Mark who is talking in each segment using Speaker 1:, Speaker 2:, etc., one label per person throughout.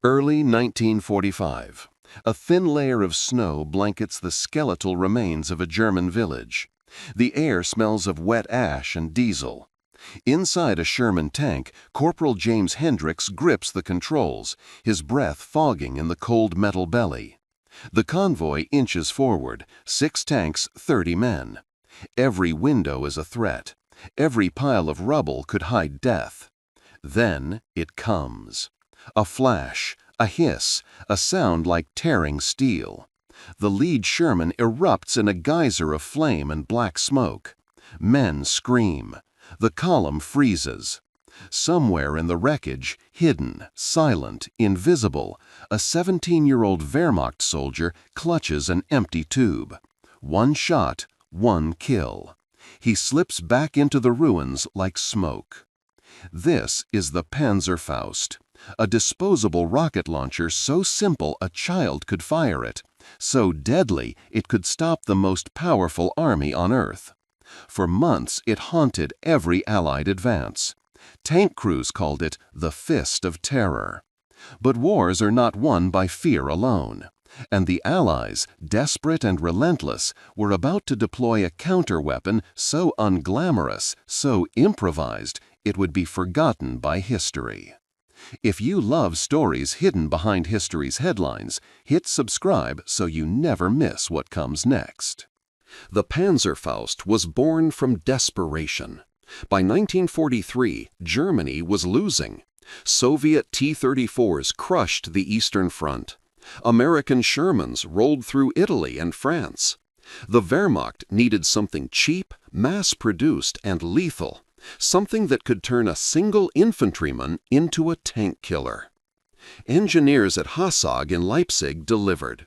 Speaker 1: Early 1945. A thin layer of snow blankets the skeletal remains of a German village. The air smells of wet ash and diesel. Inside a Sherman tank, Corporal James Hendricks grips the controls, his breath fogging in the cold metal belly. The convoy inches forward, 6 tanks, 30 men. Every window is a threat. Every pile of rubble could hide death. Then it comes. A flash, a hiss, a sound like tearing steel. The lead Sherman erupts in a geyser of flame and black smoke. Men scream. The column freezes. Somewhere in the wreckage, hidden, silent, invisible, a 17-year-old Wehrmacht soldier clutches an empty tube. One shot, one kill. He slips back into the ruins like smoke. This is the Panzerfaust, a disposable rocket launcher so simple a child could fire it, so deadly it could stop the most powerful army on Earth. For months it haunted every Allied advance. Tank crews called it the Fist of Terror. But wars are not won by fear alone. And the Allies, desperate and relentless, were about to deploy a counterweapon so unglamorous, so improvised, it would be forgotten by history. If you love stories hidden behind history's headlines, hit subscribe so you never miss what comes next. The Panzerfaust was born from desperation. By 1943, Germany was losing. Soviet T-34s crushed the Eastern Front. American Shermans rolled through Italy and France. The Wehrmacht needed something cheap, mass-produced, and lethal, something that could turn a single infantryman into a tank killer. Engineers at Hassag in Leipzig delivered.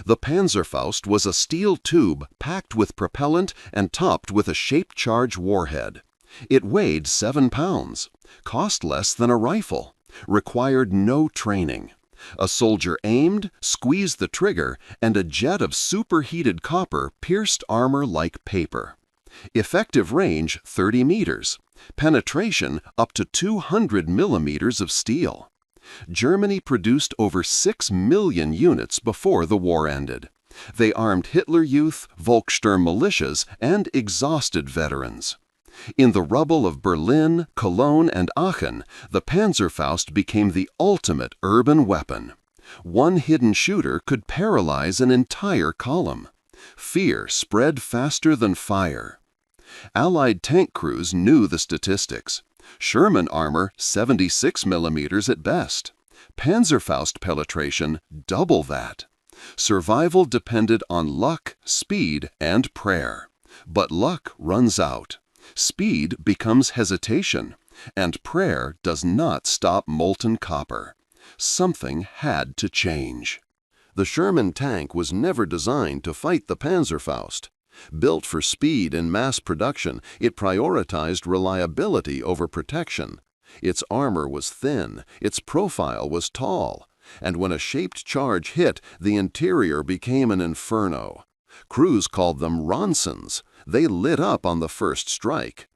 Speaker 1: The Panzerfaust was a steel tube packed with propellant and topped with a shaped charge warhead. It weighed 7 pounds, cost less than a rifle, required no training. A soldier aimed, squeezed the trigger, and a jet of superheated copper pierced armor like paper. Effective range 30 meters. Penetration up to 200 millimeters of steel. Germany produced over 6 million units before the war ended. They armed Hitler Youth, Volkssturm militias, and exhausted veterans. In the rubble of Berlin, Cologne, and Aachen, the Panzerfaust became the ultimate urban weapon. One hidden shooter could paralyze an entire column. Fear spread faster than fire. Allied tank crews knew the statistics. Sherman armor 76 millimeters at best. Panzerfaust penetration double that. Survival depended on luck, speed, and prayer. But luck runs out. Speed becomes hesitation, and prayer does not stop molten copper. Something had to change. The Sherman tank was never designed to fight the Panzerfaust. Built for speed and mass production, it prioritized reliability over protection. Its armor was thin, its profile was tall, and when a shaped charge hit, the interior became an inferno. Crews called them Ronsons. They lit up on the first strike.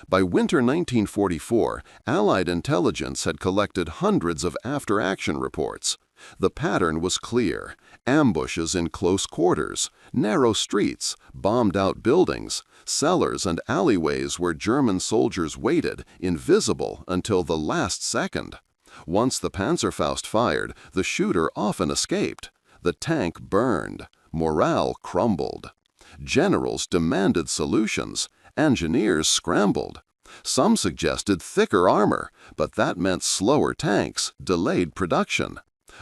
Speaker 1: By winter 1944, Allied intelligence had collected hundreds of after-action reports. The pattern was clear: ambushes in close quarters, narrow streets, bombed-out buildings, cellars and alleyways where German soldiers waited, invisible until the last second. Once the Panzerfaust fired, the shooter often escaped. The tank burned. Morale crumbled. Generals demanded solutions. Engineers scrambled. Some suggested thicker armor, but that meant slower tanks, delayed production.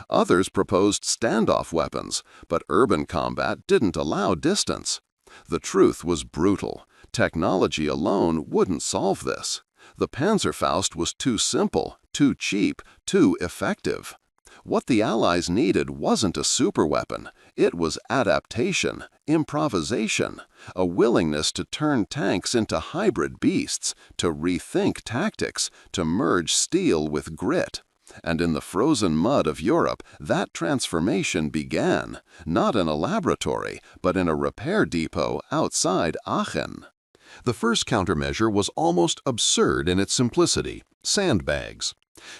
Speaker 1: Others proposed standoff weapons, but urban combat didn't allow distance. The truth was brutal. Technology alone wouldn't solve this. The Panzerfaust was too simple, too cheap, too effective. What the Allies needed wasn't a superweapon. It was adaptation, improvisation, a willingness to turn tanks into hybrid beasts, to rethink tactics, to merge steel with grit. And in the frozen mud of Europe, that transformation began, not in a laboratory, but in a repair depot outside Aachen. The first countermeasure was almost absurd in its simplicity: sandbags.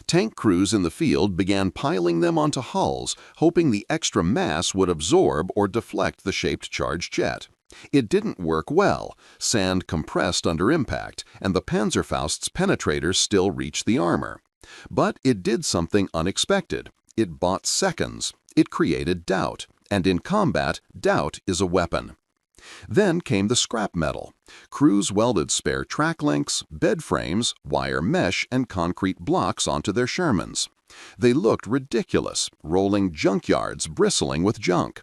Speaker 1: Tank crews in the field began piling them onto hulls, hoping the extra mass would absorb or deflect the shaped charge jet. It didn't work well. Sand compressed under impact, and the Panzerfaust's penetrators still reached the armor. But it did something unexpected. It bought seconds. It created doubt. And in combat, doubt is a weapon. Then came the scrap metal. Crews welded spare track links, bed frames, wire mesh, and concrete blocks onto their Shermans. They looked ridiculous, rolling junkyards bristling with junk.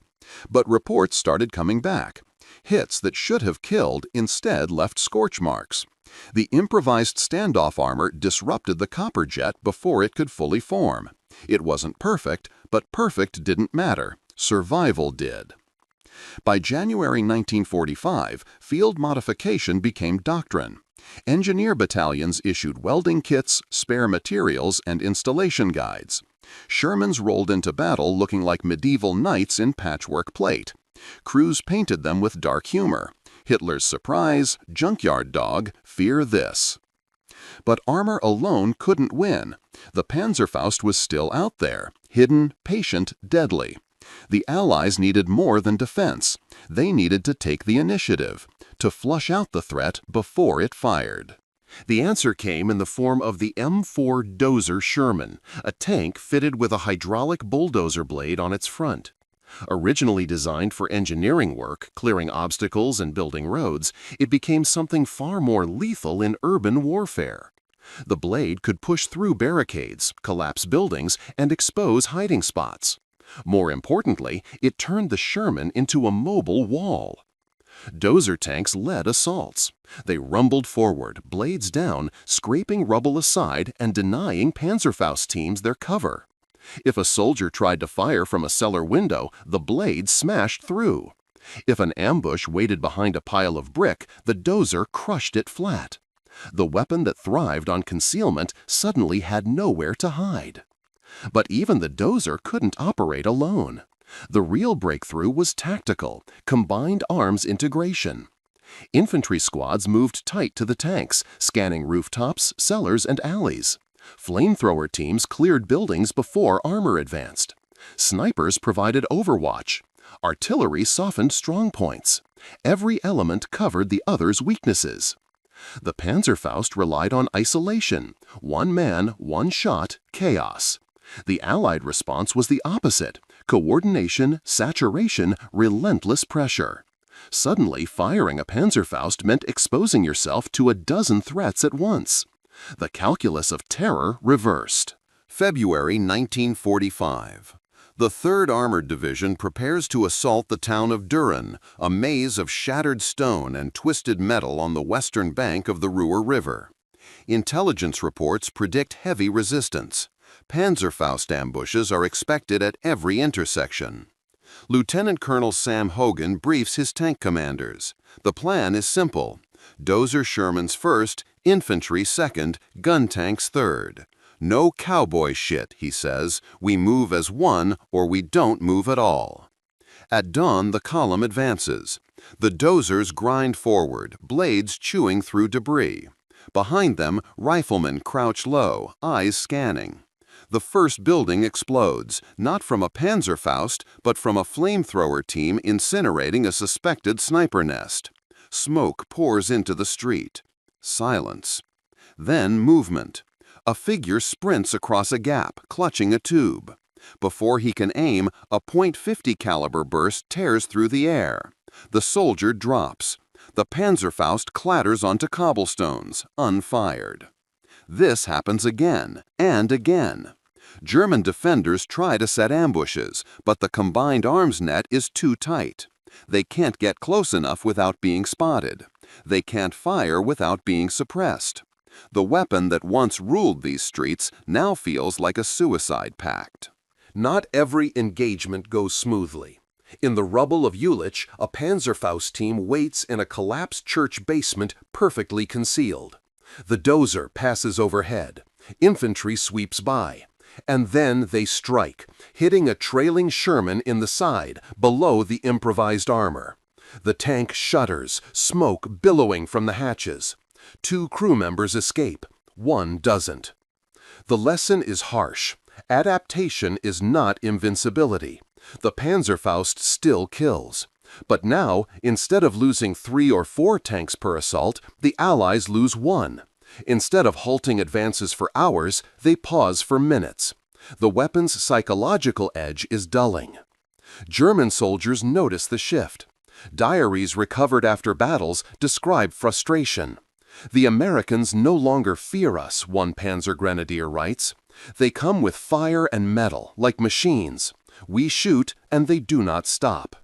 Speaker 1: But reports started coming back. Hits that should have killed instead left scorch marks. The improvised standoff armor disrupted the copper jet before it could fully form. It wasn't perfect, but perfect didn't matter. Survival did. By January 1945, field modification became doctrine. Engineer battalions issued welding kits, spare materials, and installation guides. Shermans rolled into battle looking like medieval knights in patchwork plate. Crews painted them with dark humor. Hitler's surprise, junkyard dog, fear this. But armor alone couldn't win. The Panzerfaust was still out there, hidden, patient, deadly. The Allies needed more than defense. They needed to take the initiative, to flush out the threat before it fired. The answer came in the form of the M4 Dozer Sherman, a tank fitted with a hydraulic bulldozer blade on its front. Originally designed for engineering work, clearing obstacles and building roads, it became something far more lethal in urban warfare. The blade could push through barricades, collapse buildings, and expose hiding spots. More importantly, it turned the Sherman into a mobile wall. Dozer tanks led assaults. They rumbled forward, blades down, scraping rubble aside and denying Panzerfaust teams their cover. If a soldier tried to fire from a cellar window, the blade smashed through. If an ambush waited behind a pile of brick, the Dozer crushed it flat. The weapon that thrived on concealment suddenly had nowhere to hide. But even the Dozer couldn't operate alone. The real breakthrough was tactical, combined arms integration. Infantry squads moved tight to the tanks, scanning rooftops, cellars, and alleys. Flamethrower teams cleared buildings before armor advanced. Snipers provided overwatch. Artillery softened strong points. Every element covered the other's weaknesses. The Panzerfaust relied on isolation. One man, one shot, chaos. The Allied response was the opposite: coordination, saturation, relentless pressure. Suddenly, firing a Panzerfaust meant exposing yourself to a dozen threats at once. The calculus of terror reversed. February 1945. The 3rd Armored Division prepares to assault the town of Düren, a maze of shattered stone and twisted metal on the western bank of the Ruhr River. Intelligence reports predict heavy resistance. Panzerfaust ambushes are expected at every intersection. Lieutenant Colonel Sam Hogan briefs his tank commanders. The plan is simple: Dozer Shermans first, infantry second, gun tanks third. No cowboy shit, he says. We move as one or we don't move at all. At dawn, the column advances. The Dozers grind forward, blades chewing through debris. Behind them, riflemen crouch low, eyes scanning. The first building explodes, not from a Panzerfaust, but from a flamethrower team incinerating a suspected sniper nest. Smoke pours into the street. Silence. Then movement. A figure sprints across a gap, clutching a tube. Before he can aim, a .50 caliber burst tears through the air. The soldier drops. The Panzerfaust clatters onto cobblestones, unfired. This happens again and again. German defenders try to set ambushes, but the combined arms net is too tight. They can't get close enough without being spotted. They can't fire without being suppressed. The weapon that once ruled these streets now feels like a suicide pact. Not every engagement goes smoothly. In the rubble of Jülich, a Panzerfaust team waits in a collapsed church basement perfectly concealed. The Dozer passes overhead. Infantry sweeps by. And then they strike, hitting a trailing Sherman in the side, below the improvised armor. The tank shudders, smoke billowing from the hatches. 2 crew members escape. 1 doesn't. The lesson is harsh. Adaptation is not invincibility. The Panzerfaust still kills. But now, instead of losing 3 or 4 tanks per assault, the Allies lose 1. Instead of halting advances for hours, they pause for minutes. The weapon's psychological edge is dulling. German soldiers notice the shift. Diaries recovered after battles describe frustration. "The Americans no longer fear us," one Panzer Grenadier writes. "They come with fire and metal, like machines. We shoot, and they do not stop."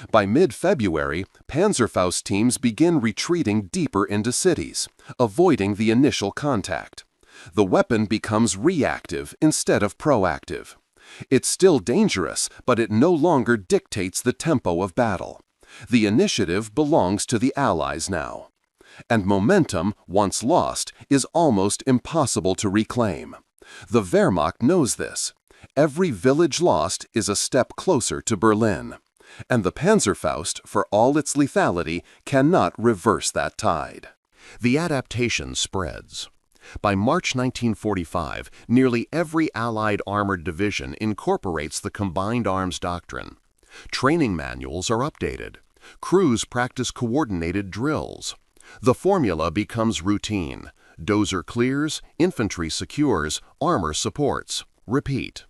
Speaker 1: By mid-February, Panzerfaust teams begin retreating deeper into cities, avoiding the initial contact. The weapon becomes reactive instead of proactive. It's still dangerous, but it no longer dictates the tempo of battle. The initiative belongs to the Allies now. And momentum, once lost, is almost impossible to reclaim. The Wehrmacht knows this. Every village lost is a step closer to Berlin. And the Panzerfaust, for all its lethality, cannot reverse that tide. The adaptation spreads. By March 1945, nearly every Allied armored division incorporates the combined arms doctrine. Training manuals are updated. Crews practice coordinated drills. The formula becomes routine. Dozer clears, infantry secures, armor supports. Repeat.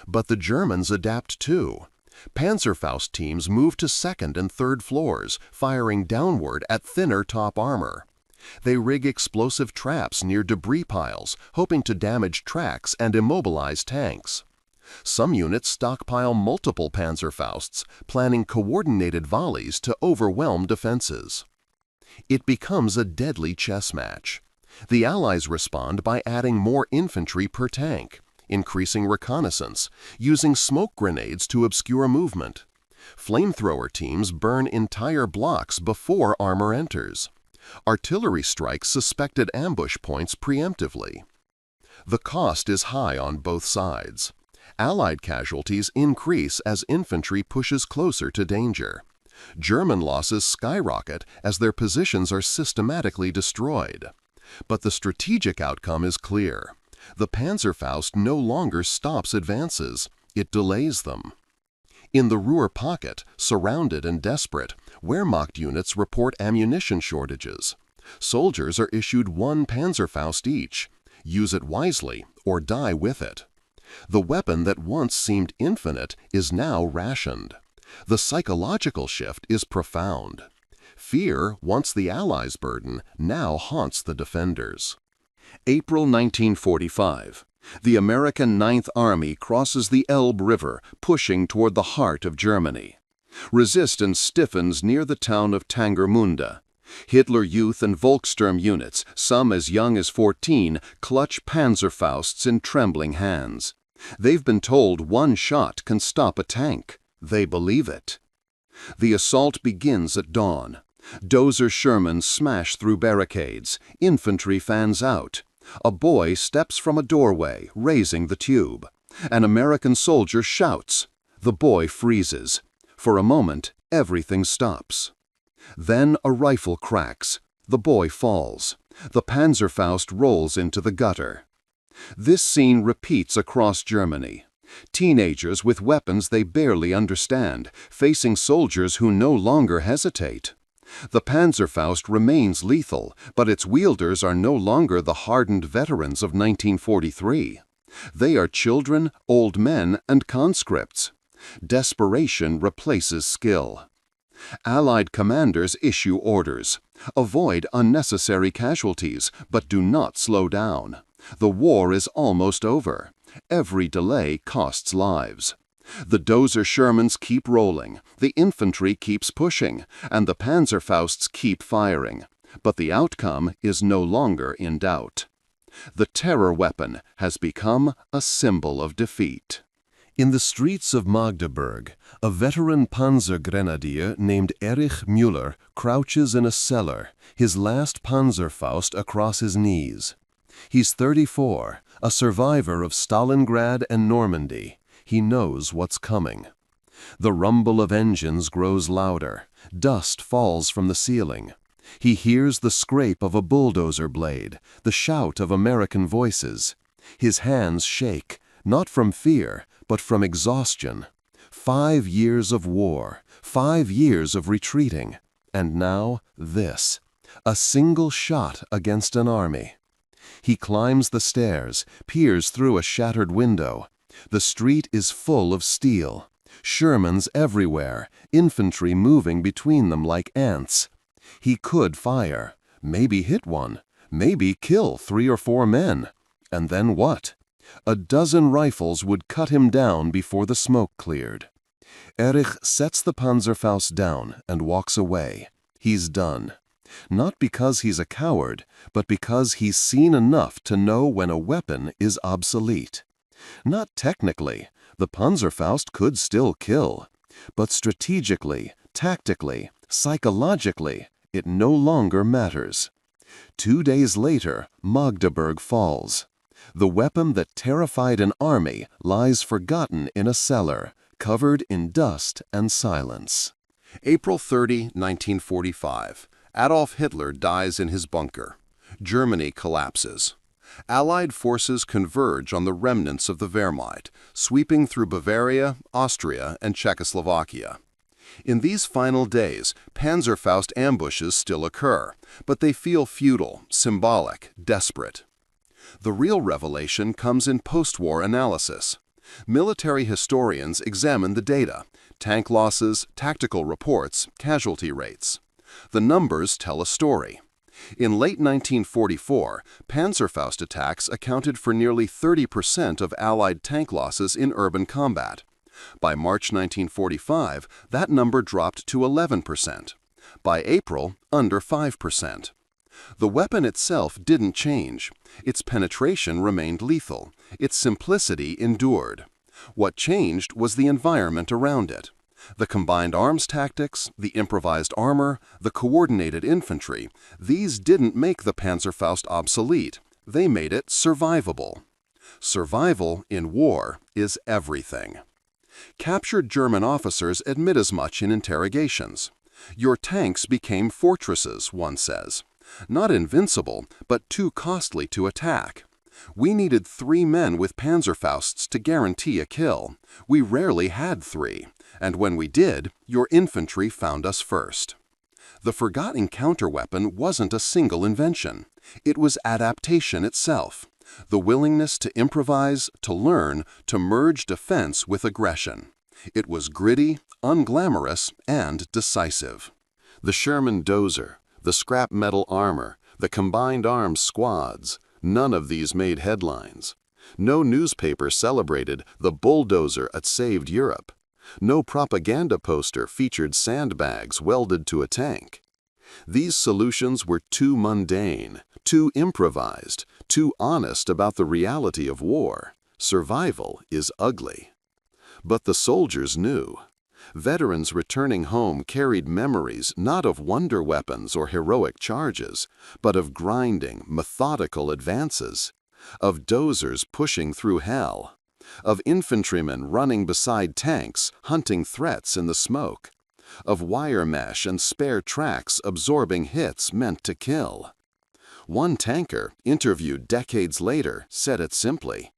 Speaker 1: But the Germans adapt too. Panzerfaust teams move to 2nd and 3rd floors, firing downward at thinner top armor. They rig explosive traps near debris piles, hoping to damage tracks and immobilize tanks. Some units stockpile multiple Panzerfausts, planning coordinated volleys to overwhelm defenses. It becomes a deadly chess match. The Allies respond by adding more infantry per tank, increasing reconnaissance, using smoke grenades to obscure movement. Flamethrower teams burn entire blocks before armor enters. Artillery strikes suspected ambush points preemptively. The cost is high on both sides. Allied casualties increase as infantry pushes closer to danger. German losses skyrocket as their positions are systematically destroyed. But the strategic outcome is clear. The Panzerfaust no longer stops advances, it delays them. In the Ruhr pocket, surrounded and desperate, Wehrmacht units report ammunition shortages. Soldiers are issued 1 Panzerfaust each. Use it wisely or die with it. The weapon that once seemed infinite is now rationed. The psychological shift is profound. Fear, once the Allies' burden, now haunts the defenders. April 1945. The American Ninth Army crosses the Elbe River, pushing toward the heart of Germany. Resistance stiffens near the town of Tangermunde. Hitler Youth and Volkssturm units, some as young as 14, clutch Panzerfausts in trembling hands. They've been told 1 shot can stop a tank. They believe it. The assault begins at dawn. Dozer Shermans smash through barricades. Infantry fans out. A boy steps from a doorway, raising the tube. An American soldier shouts. The boy freezes. For a moment, everything stops. Then a rifle cracks. The boy falls. The Panzerfaust rolls into the gutter. This scene repeats across Germany. Teenagers with weapons they barely understand, facing soldiers who no longer hesitate. The Panzerfaust remains lethal, but its wielders are no longer the hardened veterans of 1943. They are children, old men, and conscripts. Desperation replaces skill. Allied commanders issue orders. Avoid unnecessary casualties, but do not slow down. The war is almost over. Every delay costs lives. The Dozer Shermans keep rolling, the infantry keeps pushing, and the Panzerfausts keep firing. But the outcome is no longer in doubt. The terror weapon has become a symbol of defeat. In the streets of Magdeburg, a veteran Panzer Grenadier named Erich Müller crouches in a cellar, his last Panzerfaust across his knees. He's 34, a survivor of Stalingrad and Normandy. He knows what's coming. The rumble of engines grows louder. Dust falls from the ceiling. He hears the scrape of a bulldozer blade, the shout of American voices. His hands shake, not from fear, but from exhaustion. 5 years of war, 5 years of retreating, and now this. A single shot against an army. He climbs the stairs, peers through a shattered window. The street is full of steel. Shermans everywhere, infantry moving between them like ants. He could fire, maybe hit one, maybe kill 3 or 4 men. And then what? A dozen rifles would cut him down before the smoke cleared. Erich sets the Panzerfaust down and walks away. He's done. Not because he's a coward, but because he's seen enough to know when a weapon is obsolete. Not technically, the Panzerfaust could still kill, but strategically, tactically, psychologically, it no longer matters. 2 days later, Magdeburg falls. The weapon that terrified an army lies forgotten in a cellar, covered in dust and silence. April 30, 1945. Adolf Hitler dies in his bunker. Germany collapses. Allied forces converge on the remnants of the Wehrmacht, sweeping through Bavaria, Austria, and Czechoslovakia. In these final days, Panzerfaust ambushes still occur, but they feel futile, symbolic, desperate. The real revelation comes in post-war analysis. Military historians examine the data: tank losses, tactical reports, casualty rates. The numbers tell a story. In late 1944, Panzerfaust attacks accounted for nearly 30% of Allied tank losses in urban combat. By March 1945, that number dropped to 11%. By April, under 5%. The weapon itself didn't change. Its penetration remained lethal. Its simplicity endured. What changed was the environment around it. The combined arms tactics, the improvised armor, the coordinated infantry, these didn't make the Panzerfaust obsolete. They made it survivable. Survival in war is everything. Captured German officers admit as much in interrogations. Your tanks became fortresses, one says. Not invincible, but too costly to attack. We needed 3 men with Panzerfausts to guarantee a kill. We rarely had 3, and when we did, your infantry found us first. The forgotten counterweapon wasn't a single invention. It was adaptation itself. The willingness to improvise, to learn, to merge defense with aggression. It was gritty, unglamorous, and decisive. The Sherman dozer, the scrap metal armor, the combined arms squads, none of these made headlines. No newspaper celebrated the bulldozer that saved Europe. No propaganda poster featured sandbags welded to a tank. These solutions were too mundane, too improvised, too honest about the reality of war. Survival is ugly. But the soldiers knew. Veterans returning home carried memories not of wonder weapons or heroic charges, but of grinding, methodical advances, of dozers pushing through hell, of infantrymen running beside tanks, hunting threats in the smoke, of wire mesh and spare tracks absorbing hits meant to kill. One tanker, interviewed decades later, said it simply: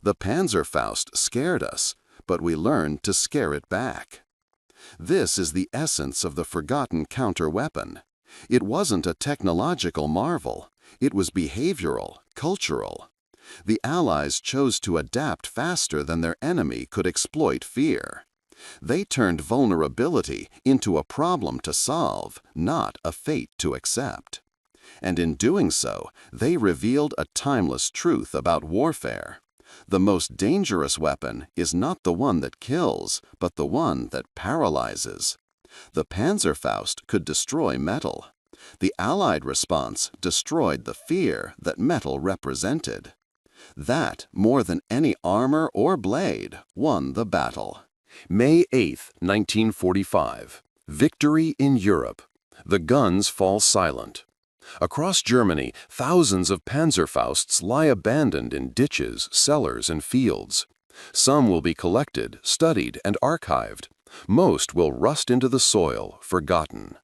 Speaker 1: "The Panzerfaust scared us, but we learned to scare it back." This is the essence of the forgotten counter-weapon. It wasn't a technological marvel. It was behavioral, cultural. The Allies chose to adapt faster than their enemy could exploit fear. They turned vulnerability into a problem to solve, not a fate to accept. And in doing so, they revealed a timeless truth about warfare. The most dangerous weapon is not the one that kills, but the one that paralyzes. The Panzerfaust could destroy metal. The Allied response destroyed the fear that metal represented. That, more than any armor or blade, won the battle. May 8, 1945. Victory in Europe. The guns fall silent. Across Germany, thousands of Panzerfausts lie abandoned in ditches, cellars, and fields. Some will be collected, studied, and archived. Most will rust into the soil, forgotten.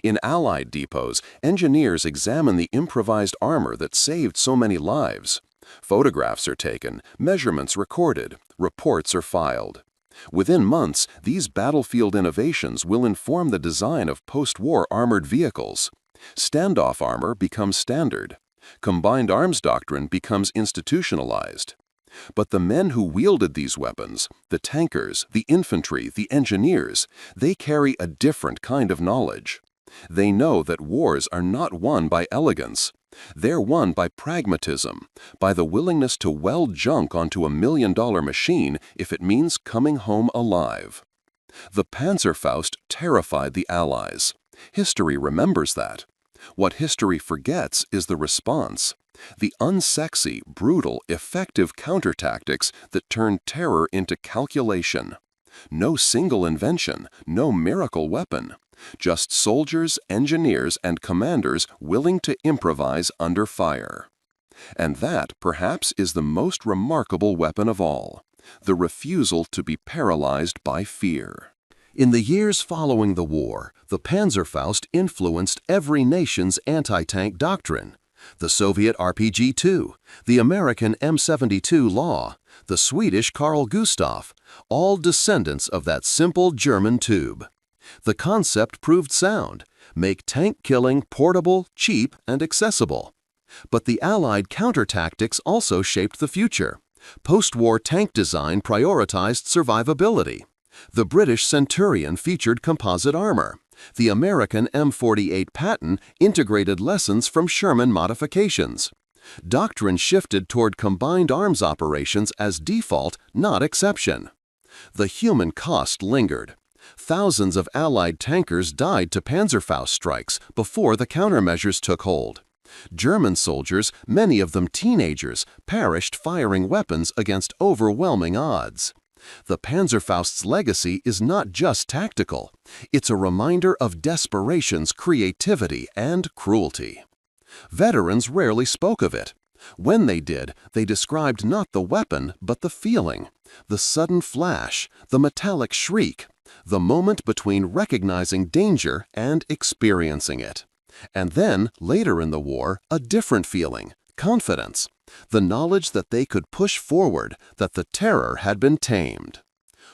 Speaker 1: In Allied depots, engineers examine the improvised armor that saved so many lives. Photographs are taken, measurements recorded, reports are filed. Within months, these battlefield innovations will inform the design of post-war armored vehicles. Standoff armor becomes standard. Combined arms doctrine becomes institutionalized. But the men who wielded these weapons, the tankers, the infantry, the engineers, they carry a different kind of knowledge. They know that wars are not won by elegance. They're won by pragmatism, by the willingness to weld junk onto a million-dollar machine if it means coming home alive. The Panzerfaust terrified the Allies. History remembers that. What history forgets is the response. The unsexy, brutal, effective countertactics that turned terror into calculation. No single invention, no miracle weapon. Just soldiers, engineers, and commanders willing to improvise under fire. And that, perhaps, is the most remarkable weapon of all, the refusal to be paralyzed by fear. In the years following the war, the Panzerfaust influenced every nation's anti-tank doctrine. The Soviet RPG-2, the American M72 Law, the Swedish Carl Gustaf, all descendants of that simple German tube. The concept proved sound: make tank killing portable, cheap, and accessible. But the Allied counter-tactics also shaped the future. Post-war tank design prioritized survivability. The British Centurion featured composite armor. The American M48 Patton integrated lessons from Sherman modifications. Doctrine shifted toward combined arms operations as default, not exception. The human cost lingered. Thousands of Allied tankers died to Panzerfaust strikes before the countermeasures took hold. German soldiers, many of them teenagers, perished firing weapons against overwhelming odds. The Panzerfaust's legacy is not just tactical. It's a reminder of desperation's creativity and cruelty. Veterans rarely spoke of it. When they did, they described not the weapon, but the feeling. The sudden flash, the metallic shriek, the moment between recognizing danger and experiencing it. And then, later in the war, a different feeling, confidence. The knowledge that they could push forward, that the terror had been tamed.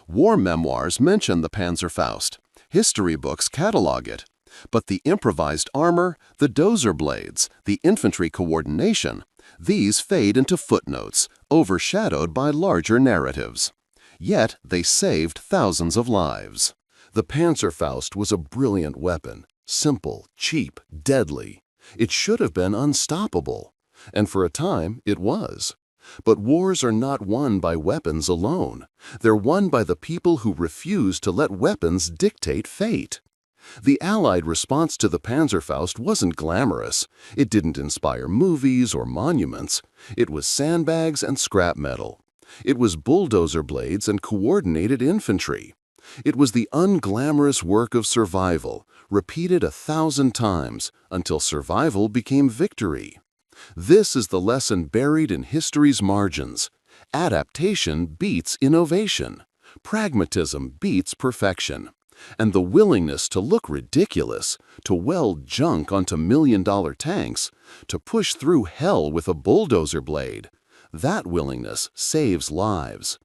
Speaker 1: War memoirs mention the Panzerfaust. History books catalog it. But the improvised armor, the dozer blades, the infantry coordination, these fade into footnotes, overshadowed by larger narratives. Yet they saved thousands of lives. The Panzerfaust was a brilliant weapon, simple, cheap, deadly. It should have been unstoppable. And for a time, it was. But wars are not won by weapons alone. They're won by the people who refuse to let weapons dictate fate. The Allied response to the Panzerfaust wasn't glamorous. It didn't inspire movies or monuments. It was sandbags and scrap metal. It was bulldozer blades and coordinated infantry. It was the unglamorous work of survival, repeated 1,000 times until survival became victory. This is the lesson buried in history's margins. Adaptation beats innovation. Pragmatism beats perfection. And the willingness to look ridiculous, to weld junk onto million-dollar tanks, to push through hell with a bulldozer blade, that willingness saves lives.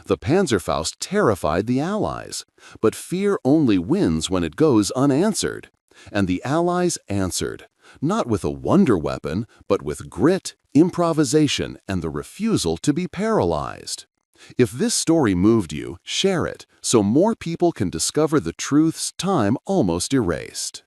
Speaker 1: The Panzerfaust terrified the Allies, but fear only wins when it goes unanswered. And the Allies answered, not with a wonder weapon, but with grit, improvisation, and the refusal to be paralyzed. If this story moved you, share it so more people can discover the truths time almost erased.